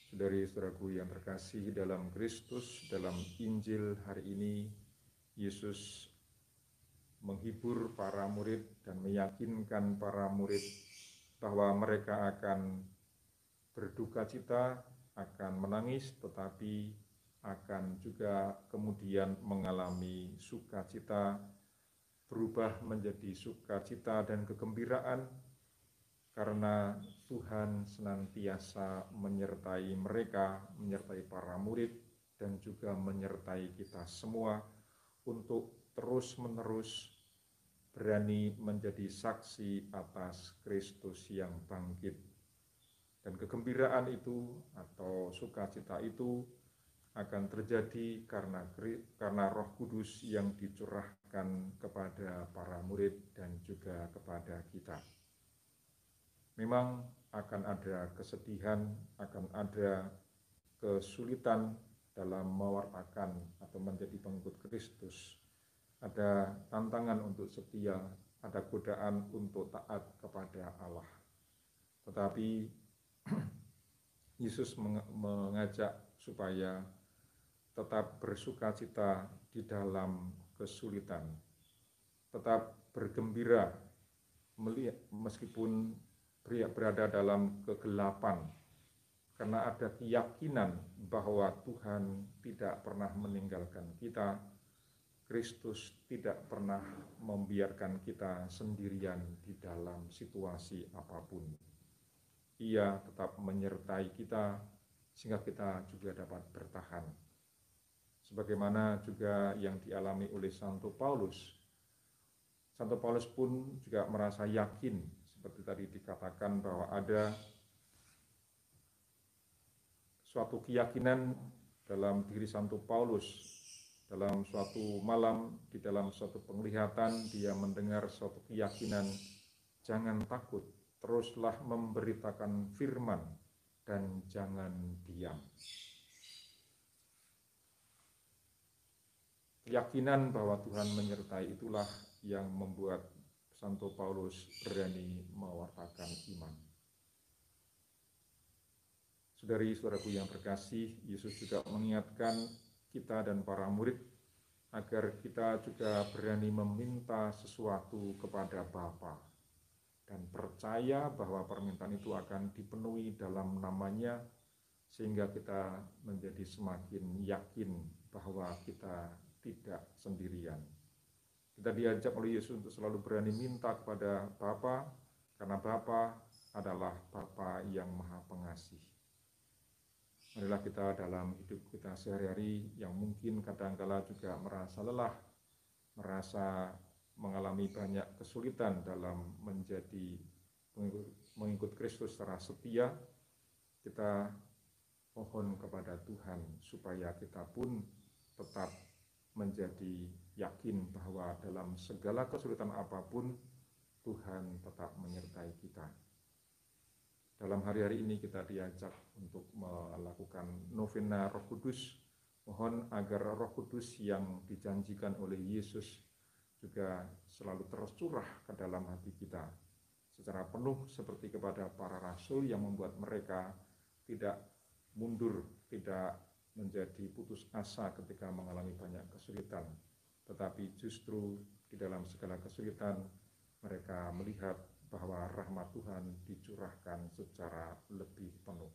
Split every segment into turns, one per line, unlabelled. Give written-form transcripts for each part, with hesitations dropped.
Saudari-saudaraku yang terkasih dalam Kristus, dalam Injil hari ini, Yesus menghibur para murid dan meyakinkan para murid bahwa mereka akan berduka cita, akan menangis, tetapi akan juga kemudian mengalami sukacita, berubah menjadi sukacita dan kegembiraan, karena Tuhan senantiasa menyertai mereka, menyertai para murid, dan juga menyertai kita semua untuk terus-menerus berani menjadi saksi atas Kristus yang bangkit. Dan kegembiraan itu atau sukacita itu akan terjadi karena Roh Kudus yang dicurahkan kepada para murid dan juga kepada kita. Memang akan ada kesedihan, akan ada kesulitan dalam mewartakan atau menjadi pengikut Kristus. Ada tantangan untuk setia, ada godaan untuk taat kepada Allah. Tetapi Yesus mengajak supaya tetap bersukacita di dalam kesulitan, tetap bergembira meskipun berada dalam kegelapan, karena ada keyakinan bahwa Tuhan tidak pernah meninggalkan kita. Kristus tidak pernah membiarkan kita sendirian di dalam situasi apapun. Ia tetap menyertai kita sehingga kita juga dapat bertahan. Sebagaimana juga yang dialami oleh Santo Paulus. Santo Paulus pun juga merasa yakin, seperti tadi dikatakan bahwa ada suatu keyakinan dalam diri Santo Paulus. Dalam suatu malam, di dalam suatu penglihatan, dia mendengar suatu keyakinan, jangan takut, teruslah memberitakan firman dan jangan diam. Keyakinan bahwa Tuhan menyertai itulah yang membuat Santo Paulus berani mewartakan iman. Saudari-saudaraku yang terkasih, Yesus juga mengingatkan kita dan para murid agar kita juga berani meminta sesuatu kepada Bapa dan percaya bahwa permintaan itu akan dipenuhi dalam namanya, sehingga kita menjadi semakin yakin bahwa kita tidak sendirian. Kita diajak oleh Yesus untuk selalu berani minta kepada Bapa, karena Bapa adalah Bapa yang Maha Pengasih. Marilah kita dalam hidup kita sehari-hari yang mungkin kadang-kala juga merasa lelah, merasa mengalami banyak kesulitan dalam menjadi mengikut Kristus secara setia, kita mohon kepada Tuhan supaya kita pun tetap menjadi yakin bahwa dalam segala kesulitan apapun Tuhan tetap menyertai kita. Dalam hari-hari ini kita diajak untuk melakukan novena Roh Kudus. Mohon agar Roh Kudus yang dijanjikan oleh Yesus juga selalu tercurah ke dalam hati kita secara penuh, seperti kepada para rasul yang membuat mereka tidak mundur, tidak menjadi putus asa ketika mengalami banyak kesulitan, tetapi justru di dalam segala kesulitan mereka melihat bahwa rahmat Tuhan dicurahkan secara lebih penuh.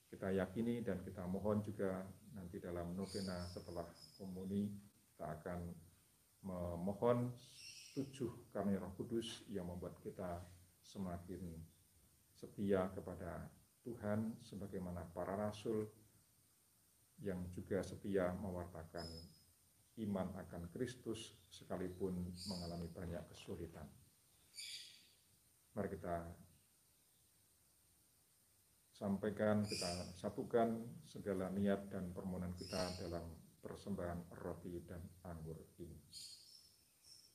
Kita yakini dan kita mohon juga nanti dalam novena setelah komuni kita akan memohon 7 karunia Roh Kudus yang membuat kita semakin setia kepada Tuhan sebagaimana para rasul yang juga setia mewartakan iman akan Kristus sekalipun mengalami banyak kesulitan. Mari kita sampaikan, kita satukan segala niat dan permohonan kita dalam persembahan roti dan anggur ini.